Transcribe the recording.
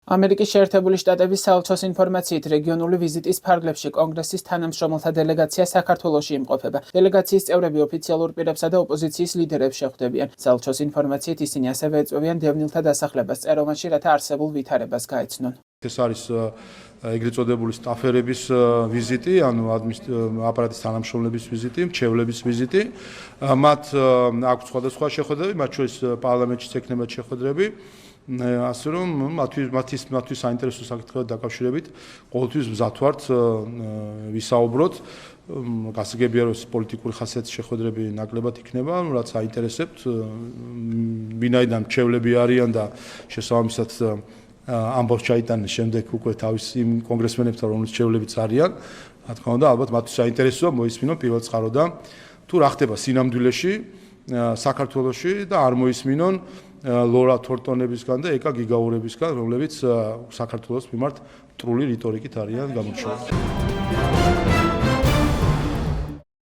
ამერიკის შეერთებული შტატების საელჩოს ინფორმაციით რეგიონული ვიზიტის ფარგლებში კონგრესის თანამშრომელთა დელეგაცია საქართველოში იმყოფება. დელეგაციის წევრები ოფიციალურ პირებსა და ოპოზიციის ლიდერებს შეხვდებიან. საელჩოს ინფორმაციით ისინი ასევე ეწვევიან დევნილთა დასახლებას წეროვანში, რათა არსებულ ვითარებას გაეცნონ. ეს არის ეგრეთ წოდებული სტაფერების ვიზიტი, ანუ აპარატის თანამშრომლების ვიზიტი, მრჩევლების ვიზიტი. მათ აქვს სხვადასხვა შეხვედრები, მათ შორის პარლამენტშიც ექნებათ შეხვედრები. ასე რომ მათთვის საინტერესო საკითხებთან დაკავშირებით ყოველთვის მზად ვართ ვისაუბროთ. გასაგებია რომ პოლიტიკური ხასიათის შეხვედრები ნაკლებად იქნება, რაც აინტერესებთ, ვინაიდან მრჩევლები არიან და შესაბამისად ამბავს ჩაიტანენ შემდეგ უკვე თავის იმ კონგრესმენებთან, რომლის მრჩევლებიც არიან. რა თქმა უნდა, ალბათ მათთვის საინტერესოა მოისმინონ პირველ წყაროდან თუ რა ხდება სინამდვილეში საქართველოში და არ მოისმინონ ლორა თორტონებისგან და ეკა გიგაურებისგან, რომლებიც საქართველოს მიმართ მტრული რიტორიკით არიან გამორჩეული.